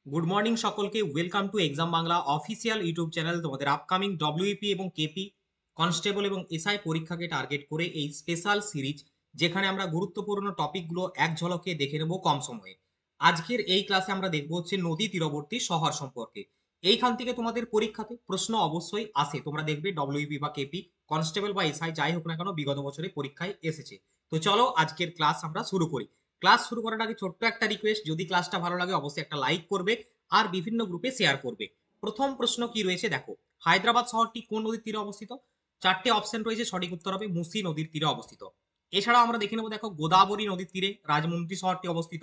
Good morning সকলকে, welcome to exam Bangla official YouTube channel. তোমাদের upcoming WP এবং KP constable এবং এসআই পরীক্ষাকে টার্গেট করে এই স্পেশাল সিরিজ, যেখানে আমরা গুরুত্বপূর্ণ টপিকগুলো এক ঝলকে দেখে নেব কম সময়ে। আজকের এই ক্লাসে আমরা দেখব হচ্ছে নদী তীরবর্তী শহর সম্পর্কে। এইখান থেকে তোমাদের পরীক্ষাতে প্রশ্ন অবশ্যই আসে, তোমরা দেখবে ডব্লিউপি বা কেপি কনস্টেবল বা এসআই যাই হোক না কেন বিগত বছরে পরীক্ষায় এসেছে। তো চলো আজকের ক্লাস আমরা শুরু করি। ক্লাস শুরু করার আগে ছোট্ট একটা রিকোয়েস্ট, যদি ক্লাসটা ভালো লাগে অবশ্যই একটা লাইক করবে আর বিভিন্ন গ্রুপে শেয়ার করবে। প্রথম প্রশ্ন কি রয়েছে দেখো, হায়দ্রাবাদ শহরটি কোন নদীর তীরে অবস্থিত? চারটে অপশন রয়েছে, সঠিক উত্তর হবে মুসি নদীর তীরে অবস্থিত। এছাড়াও আমরা দেখে নেবো, দেখো গোদাবরী নদীর তীরে রাজমন্দ্রী শহরটি অবস্থিত।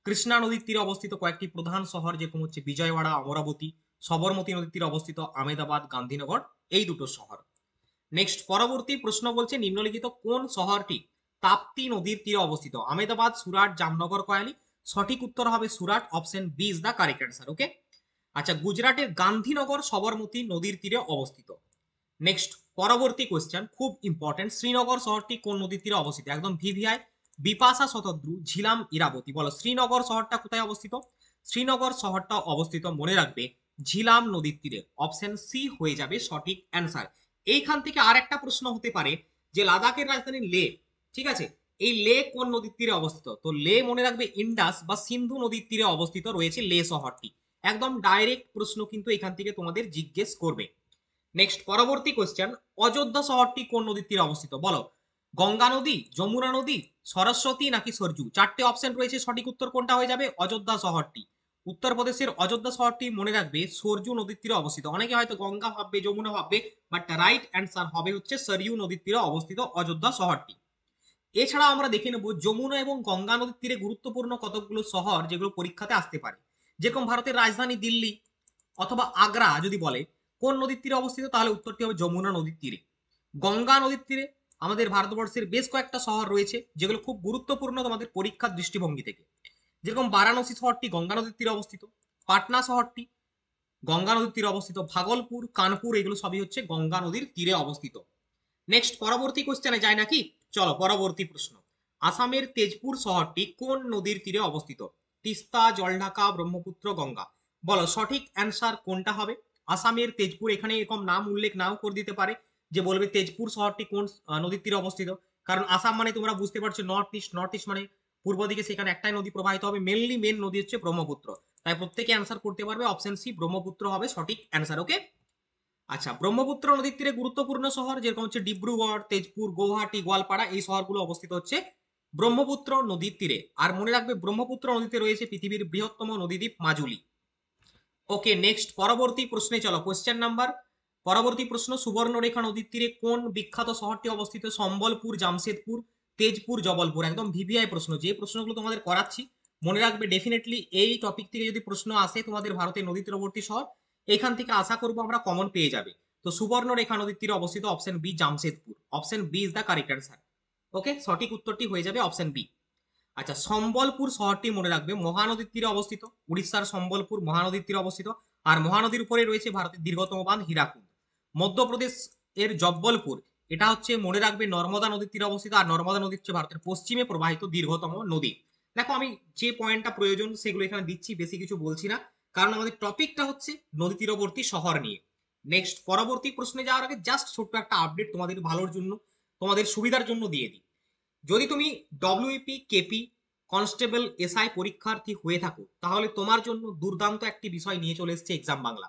কৃষ্ণা নদীর তীরে অবস্থিত কয়েকটি প্রধান শহর যেরকম হচ্ছে বিজয়ওয়াড়া, অমরাবতী। সবরমতী নদীর তীরে অবস্থিত আহমেদাবাদ, গান্ধীনগর, এই দুটো শহর। নেক্সট পরবর্তী প্রশ্ন বলছে, নিম্নলিখিত কোন শহরটি তাপ্তি নদীর তীরে অবস্থিত? আহমেদাবাদ, সুরাট, জামনগর, কয়ালি। সঠিক উত্তর হবে Surat, option B is the correct answer. Okay. আচ্ছা, গুজরাটের গান্ধীনগর সবরমতী নদীর তীরে অবস্থিত। নেক্সট পরবর্তী কোয়েশ্চেন, খুব ইম্পর্টেন্ট, শ্রীনগর শহরটি কোন নদীর তীরে অবস্থিত? একদম ভিভিআই। বিপাশা শতদ্রু, ঝিলাম, ইরাবতী। বলো শ্রীনগর শহরটা কোথায় অবস্থিত? শ্রীনগর শহরটা অবস্থিত, মনে রাখবে, ঝিলাম নদীর তীরে। অপশন সি হয়ে যাবে সঠিক অ্যান্সার। এইখান থেকে আর একটা প্রশ্ন হতে পারে যে লাদাখের রাজধানী লে, ঠিক আছে, এই লে কোন নদীর তীরে অবস্থিত? তো লে মনে রাখবে ইন্ডাস বা সিন্ধু নদীর তীরে অবস্থিত রয়েছে লে শহরটি। একদম ডাইরেক্ট প্রশ্ন কিন্তু এখান থেকে তোমাদের জিজ্ঞেস করবে। নেক্সট পরবর্তী কোয়েশ্চেন, অযোধ্যা শহরটি কোন নদীর তীরে অবস্থিত? বলো গঙ্গা নদী, যমুনা নদী, সরস্বতী নাকি সরজু। চারটে অপশন রয়েছে, সঠিক উত্তর কোনটা হয়ে যাবে? অযোধ্যা শহরটি। উত্তরপ্রদেশের অযোধ্যা শহরটি মনে রাখবে সরজু নদীর তীরে অবস্থিত। অনেকে হয়তো গঙ্গা ভাববে, যমুনা ভাববে, বাট রাইট অ্যান্সার হবে হচ্ছে সরইউ নদীর তীরে অবস্থিত অযোধ্যা শহরটি। এছাড়া আমরা দেখে নেব যমুনা এবং গঙ্গা নদীর তীরে গুরুত্বপূর্ণ কতগুলো শহর যেগুলো পরীক্ষাতে আসতে পারে। যেরকম ভারতের রাজধানী দিল্লি অথবা আগ্রা যদি বলে কোন নদীর তীরে অবস্থিত, তাহলে উত্তরটি হবে যমুনা নদীর তীরে। গঙ্গা নদীর তীরে আমাদের ভারতবর্ষের বেশ কয়েকটা শহর রয়েছে যেগুলো খুব গুরুত্বপূর্ণ তোমাদের পরীক্ষার দৃষ্টিভঙ্গি থেকে। যেরকম বারাণসী শহরটি গঙ্গা নদীর তীরে অবস্থিত, পাটনা শহরটি গঙ্গা নদীর তীরে অবস্থিত, ভাগলপুর, কানপুর, এগুলো সবই হচ্ছে গঙ্গা নদীর তীরে অবস্থিত। নেক্সট পরবর্তী কোশ্চেনে যায় নাকি? চলো পরবর্তী প্রশ্ন, আসামের তেজপুর শহরটি কোন নদীর তীরে অবস্থিত? তিস্তা, জলঢাকা, ব্রহ্মপুত্র, গঙ্গা। বলো সঠিক অ্যান্সার কোনটা হবে? আসামের তেজপুর, এখানে এরকম নাম উল্লেখ নাও করে দিতে পারে যে বলবে তেজপুর শহরটি কোন নদীর তীরে অবস্থিত। কারণ আসাম মানে তোমরা বুঝতে পারছো নর্থ ইস্ট, নর্থ ইস্ট মানে পূর্ব দিকে, সেখানে একটাই নদী প্রবাহিত হবে, মেনলি মেন নদী হচ্ছে ব্রহ্মপুত্র। তাই প্রত্যেকে অ্যান্সার করতে পারবে, অপশন সি ব্রহ্মপুত্র হবে সঠিক অ্যান্সার। ওকে। আচ্ছা, ব্রহ্মপুত্র নদীর তীরে গুরুত্বপূর্ণ শহর যেরকম হচ্ছে ডিব্রুগড়, তেজপুর, গৌহাটি, গোয়ালপাড়া, এই শহরগুলো অবস্থিত হচ্ছে ব্রহ্মপুত্র নদীর তীরে। আর মনে রাখবে ব্রহ্মপুত্র নদীতে রয়েছে পৃথিবীর বৃহত্তম নদীদ্বীপ মাজুলি। ওকে, নেক্সট পরবর্তী প্রশ্নে চলো, কোশ্চেন নাম্বার পরবর্তী প্রশ্ন, সুবর্ণরেখা নদীর তীরে কোন বিখ্যাত শহরটি অবস্থিত? সম্বলপুর, জামশেদপুর, তেজপুর, জবলপুর। একদম ভিভিআই প্রশ্ন, যে প্রশ্নগুলো তোমাদের করাচ্ছি মনে রাখবে ডেফিনেটলি এই টপিক থেকে যদি প্রশ্ন আসে তোমাদের ভারতের নদী তীরবর্তী শহর, এখান থেকে আশা করবো আমরা কমন পেয়ে যাবে। তো সুবর্ণরেখা নদীর তীরে অবস্থিত option B Jamshedpur, option B is the correct answer. Okay, সঠিক উত্তরটি হয়ে যাবে অপশন বি। আচ্ছা, সম্বলপুর শহরটি মনে রাখবে মহানদীর তীরে অবস্থিত, উড়িষ্যার সম্বলপুর মহানদীর তীরে অবস্থিত। আর মহানদীর উপরে রয়েছে ভারতের দীর্ঘতম বাঁধ হীরাকুদ। মধ্যপ্রদেশ এর জব্বলপুর, এটা হচ্ছে মনে রাখবে নর্মদা নদীর তীরে অবস্থিত। আর নর্মদা নদী হচ্ছে ভারতের পশ্চিমে প্রবাহিত দীর্ঘতম নদী। দেখো আমি যে পয়েন্টটা প্রয়োজন সেগুলো এখানে দিচ্ছি, বেশি কিছু বলছি না, কারণ আমাদের টপিকটা হচ্ছে নদী তীরবর্তী শহর নিয়ে। নেক্সট পরবর্তী প্রশ্নে যাওয়ার আগে জাস্ট ছোট্ট একটা আপডেট তোমাদের ভালোর জন্য, তোমাদের সুবিধার জন্য দিয়ে দিই। যদি তুমি ডব্লিউপি, কেপি, কনস্টেবল, এসআই পরীক্ষার্থী হয়ে থাকো, তাহলে তোমার জন্য দুর্দান্ত একটি বিষয় নিয়ে চলে এসেছে এক্সাম বাংলা।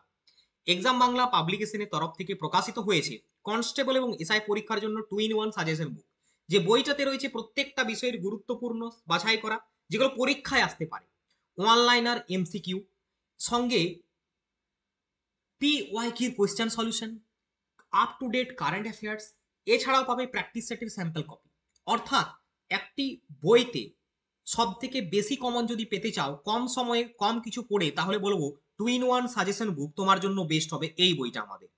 এক্সাম বাংলা পাবলিকেশনের তরফ থেকে প্রকাশিত হয়েছে কনস্টেবল এবং এসআই পরীক্ষার জন্য 2-in-1 সাজেশন বুক। যে বইটাতে রয়েছে প্রত্যেকটা বিষয়ের গুরুত্বপূর্ণ বাছাই করা, যেগুলো পরীক্ষায় আসতে পারে, ওয়ান লাইনার এমসিকিউ, সঙ্গে PYQ question solution, up to date current affairs. এছাড়াও পাবে প্র্যাকটিস সেটের স্যাম্পল কপি। অর্থাৎ একটি বইতে সব থেকে বেশি কমন যদি পেতে চাও কম সময়ে কম কিছু পড়ে, তাহলে বলবো 2-in-1 সাজেশন বুক তোমার জন্য বেস্ট হবে এই বইটা আমাদের।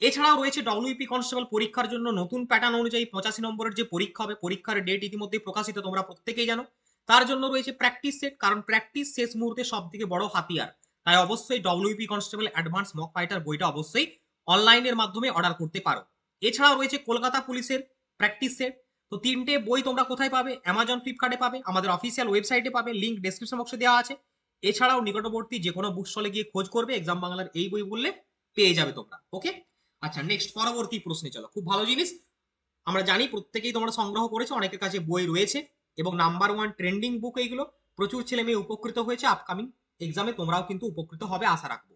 এছাড়াও রয়েছে ডব্লিউপি কনস্টেবল পরীক্ষার জন্য নতুন প্যাটার্ন অনুযায়ী 85 নম্বরের যে পরীক্ষা হবে, পরীক্ষার ডেট ইতিমধ্যে প্রকাশিত, তোমরা প্রত্যেকেই জানো। তার জন্য রয়েছে প্র্যাকটিস সেট, কারণ প্র্যাকটিস শেষ মুহূর্তে সব থেকে বড় হাতিয়ার। তাই অবশ্যই WP constable advance mock fighter বইটা অবশ্যই অনলাইনের মাধ্যমে অর্ডার করতে পারো। এছাড়াও রয়েছে কলকাতা পুলিশের প্র্যাকটিস সেট। তো তিনটে বই তোমরা কোথায় পাবে? অ্যামাজন, ফ্লিপকার্টে পাবে, আমাদের অফিসিয়াল ওয়েবসাইটে পাবে, লিঙ্ক ডেসক্রিপশন বক্সে দেওয়া আছে। এছাড়াও নিকটবর্তী যে কোনো বুক স্টলে গিয়ে খোঁজ করবে এক্সাম বাংলার এই বই বললে পেয়ে যাবে তোমরা। ওকে, আচ্ছা নেক্সট পরবর্তী প্রশ্নে চলো। খুব ভালো জিনিস, আমরা জানি প্রত্যেকেই তোমরা সংগ্রহ করেছো, অনেকের কাছে বই রয়েছে এবং নাম্বার ওয়ান ট্রেন্ডিং বুক এইগুলো, প্রচুর ছেলে মেয়ে উপকৃত হয়েছে, আপকামিং এক্সামে তোমরাও কিন্তু উপকৃত হবে আশা রাখবো।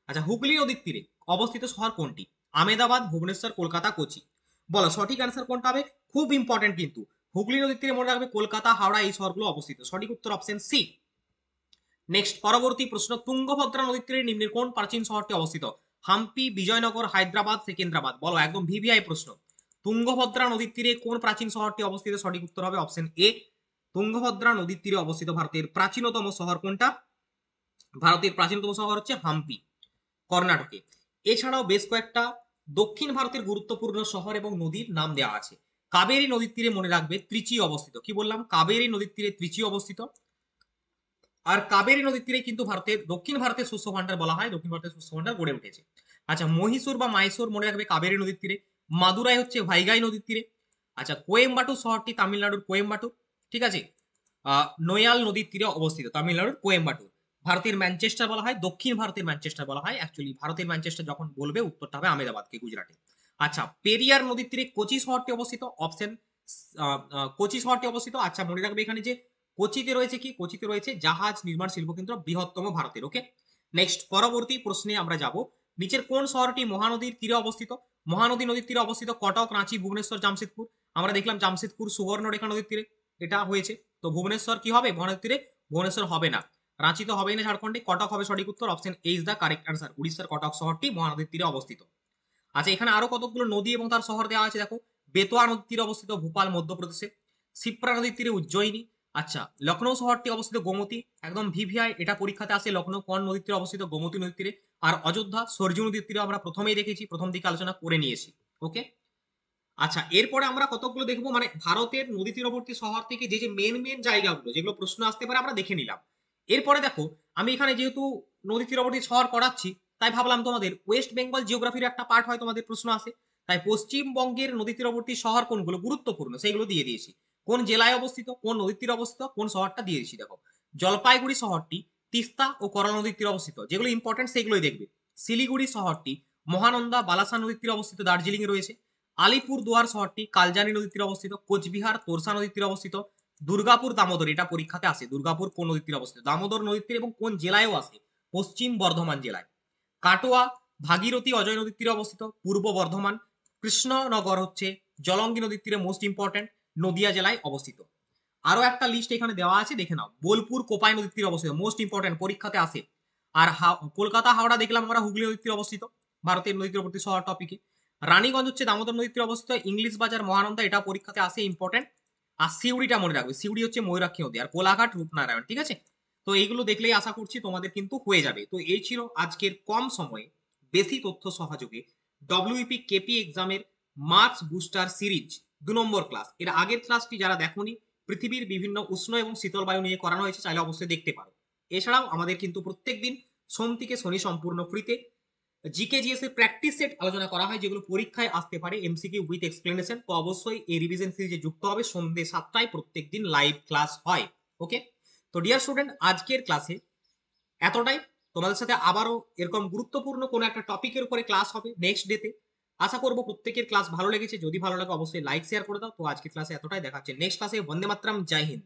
আচ্ছা, হুগলি নদীর তীরে অবস্থিত শহর কোনটি? আমেদাবাদ, ভুবনেশ্বর, কলকাতা, কোচি। বলো সঠিক অ্যান্সার কোনটা হবে? খুব ইম্পর্টেন্ট কিন্তু, হুগলি নদীর তীরে মনে রাখবে কলকাতা, হাওড়া এই শহরগুলো অবস্থিত। সঠিক উত্তর অপশন সি। নেক্সট পরবর্তী প্রশ্ন, তুঙ্গভদ্রা নদীর তীরে নিম্নের কোন প্রাচীন শহরটি অবস্থিত? হাম্পি, বিজয়নগর, হায়দ্রাবাদ, সেকেন্দ্রাবাদ। বলো, একদম ভিভিআই প্রশ্ন। তুঙ্গভদ্রা নদীর তীরে কোন প্রাচীন শহরটি অবস্থিত? সঠিক উত্তর হবে অপশন এ। তুঙ্গভদ্রা নদীর তীরে অবস্থিত ভারতের প্রাচীনতম শহর কোনটা? ভারতের প্রাচীনতম শহর হচ্ছে হাম্পি, কর্ণাটকে। এছাড়াও বেশ কয়েকটা দক্ষিণ ভারতের গুরুত্বপূর্ণ শহর এবং নদীর নাম দেওয়া আছে। কাবেরী নদীর তীরে মনে রাখবে ত্রিচি অবস্থিত। কি বললাম? কাবেরী নদীর তীরে ত্রিচি অবস্থিত। আর কাবেরী নদীর তীরে কিন্তু ভারতের দক্ষিণ ভারতের শস্য ভান্ডার বলা হয়, দক্ষিণ ভারতের শস্য ভান্ডার গড়ে উঠেছে। আচ্ছা, মহীশূর বা মাইসোর মনে রাখবে কাবেরী নদীর তীরে। মাদুরাই হচ্ছে ভাইগাই নদীর তীরে। আচ্ছা, কোয়েম্বাটুর শহরটি তামিলনাড়ুর কোয়েম্বাটুর, ঠিক আছে, নয়াল নদীর তীরে অবস্থিত, তামিলনাড়ুর কোয়েম্বাটুর। ভারতের ম্যানচেস্টার বলা হয়, দক্ষিণ ভারতের ম্যানচেস্টার বলা হয়। অ্যাকচুয়ালি ভারতের ম্যানচেস্টার যখন বলবে উত্তরটা হবে আহমেদাবাদকে, গুজরাটে। আচ্ছা, পেরিয়ার নদীর তীরে কোচি শহরটি অবস্থিত। অপশন কোচি শহরটি অবস্থিত। আচ্ছা, মনে রাখবে এখানে যে কোচিতে রয়েছে কি? কোচিতে রয়েছে জাহাজ নির্মাণ শিল্প কেন্দ্র, বৃহত্তম ভারতের। ওকে, নেক্সট পরবর্তী প্রশ্নে আমরা যাব। নিচের কোন শহরটি মহানদীর তীরে অবস্থিত? মহানদী নদীর তীরে অবস্থিত কটক, রাঁচি, ভুবনেশ্বর, জামশেদপুর। আমরা দেখলাম জামশেদপুর সুবর্ণরেখা নদীর তীরে এটা হয়েছে। তো ভুবনেশ্বর কি হবে মহানদীর তীরে? ভুবনেশ্বর হবে না। রাঁচি তো হবেই না ঝাড়খণ্ডে, কটক হবে সঠিক উত্তর। Option A is the correct answer. উড়িষ্যার কটক শহরটি মহানদীর তীরে অবস্থিত। আচ্ছা, এখানে আরো কতগুলো নদী এবং তার শহর দেওয়া আছে দেখো। বেতোয়া নদীর তীরে অবস্থিত ভোপাল, মধ্যপ্রদেশে। শিপ্রা নদীর তীরে উজ্জয়িনী। আচ্ছা, লখনৌ শহরটি অবস্থিত গোমতী, একদম ভিভিআই, এটা পরীক্ষাতে আসে। লখনৌ কোন নদীর তীরে অবস্থিত? গোমতী নদীর তীরে। আর অযোধ্যা সরজু নদীর তীরে আমরা প্রথমেই দেখেছি, প্রথম দিকে আলোচনা করে নিয়েছি। ওকে, আচ্ছা এরপরে আমরা কতগুলো দেখবো, মানে ভারতের নদী তীরবর্তী শহর থেকে যে যে মেন মেন জায়গাগুলো যেগুলো প্রশ্ন আসতে পারে আমরা দেখে নিলাম। এরপরে দেখো, আমি এখানে যেহেতু নদী তীরবর্তী শহর করাচ্ছি, তাই ভাবলাম তোমাদের ওয়েস্ট বেঙ্গল জিওগ্রাফির একটা পার্ট হয় তোমাদের প্রশ্ন আসে, তাই পশ্চিমবঙ্গের নদী তীরবর্তী শহর কোনগুলো গুরুত্বপূর্ণ সেইগুলো দিয়ে দিয়েছি। কোন জেলায় অবস্থিত, কোন নদীর তীরে অবস্থিত, কোন শহরটা দিয়ে দিয়েছি। দেখো, জলপাইগুড়ি শহরটি তিস্তা ও করলা নদীর তীরে অবস্থিত, যেগুলো ইম্পর্টেন্ট সেগুলোই দেখবে। শিলিগুড়ি শহরটি মহানন্দা বালাসা নদীর তীরে অবস্থিত, দার্জিলিং এ রয়েছে। আলিপুর দুয়ার শহরটি কালজানি নদীর তীরে অবস্থিত, কোচবিহার তোরসা নদীর তীরে অবস্থিত। দুর্গাপুর দামোদর, এটা পরীক্ষাতে আসে, দুর্গাপুর কোন নদীর তীরে অবস্থিত? দামোদর নদীর তীরে, এবং কোন জেলায়ও আসে? পশ্চিম বর্ধমান জেলায়। কাটোয়া ভাগীরথী অজয় নদীর তীরে অবস্থিত, পূর্ব বর্ধমান। কৃষ্ণনগর হচ্ছে জলঙ্গি নদীর তীরে, মোস্ট ইম্পর্টেন্ট, নদিয়া জেলায় অবস্থিত। আরো একটা লিস্ট এখানে দেওয়া আছে, দেখে নাও। বোলপুর কোপাই নদীর তীরে অবস্থিত, মোস্ট ইম্পর্টেন্ট, পরীক্ষাতে আসে। আর কলকাতা হাওড়া দেখলাম আমরা, হুগলি নদীর তীরে অবস্থিত, ভারতের নদী তীরবর্তী শহর টপিকে। রানীগঞ্জ হচ্ছে দামোদর নদীর তীরে অবস্থিত, ইংলিশ বাজার মহানন্দা, এটা পরীক্ষাতে আসে, ইম্পর্টেন্ট। আর সিউড়িটা মনে রাখবে, সিউড়ি হচ্ছে ময়ূরাক্ষী নদী। আর কোলাঘাট রূপনারায়ণ, ঠিক আছে। তো এইগুলো দেখলেই আশা করছি তোমাদের কিন্তু হয়ে যাবে। তো এই ছিল আজকের কম সময়ে বেশি তথ্য সহযোগে ডব্লিউপি কেপি এক্সামের মার্কস বুস্টার সিরিজ 2 নম্বর ক্লাস। এর আগের ক্লাসটি যারা দেখোনি, পৃথিবীর বিভিন্ন উষ্ণ এবং শীতল বায়ু নিয়ে করানো হয়েছে, চাইলে অবশ্যই দেখতে পারো। এছাড়াও আমাদের কিন্তু প্রত্যেকদিন সোম থেকে শনি সম্পূর্ণ ফ্রিতে জিকে জিএস এর প্র্যাকটিস সেট আলোচনা করা হয়, যেগুলো পরীক্ষায় আসতে পারে এমসিকিউ উইথ এক্সপ্লেনেশন। তো অবশ্যই এই রিভিশন সিরিজে যুক্ত হবে। সন্ধ্যে 7টায় প্রত্যেকদিন লাইভ ক্লাস হয়। ওকে, তো ডিয়ার স্টুডেন্ট, আজকের ক্লাসে এতটাই। তোমাদের সাথে আবারও এরকম গুরুত্বপূর্ণ কোনো একটা টপিকের উপরে ক্লাস হবে নেক্সট ডেতে। আশা করবো প্রত্যেকের ক্লাস ভালো লেগেছে। যদি ভালো লাগে অবশ্যই লাইক শেয়ার করে দাও। তো আজকের ক্লাসে এতটাই, দেখা হচ্ছে নেক্সট ক্লাসে। বন্দে মাতরম, জয় হিন্দ।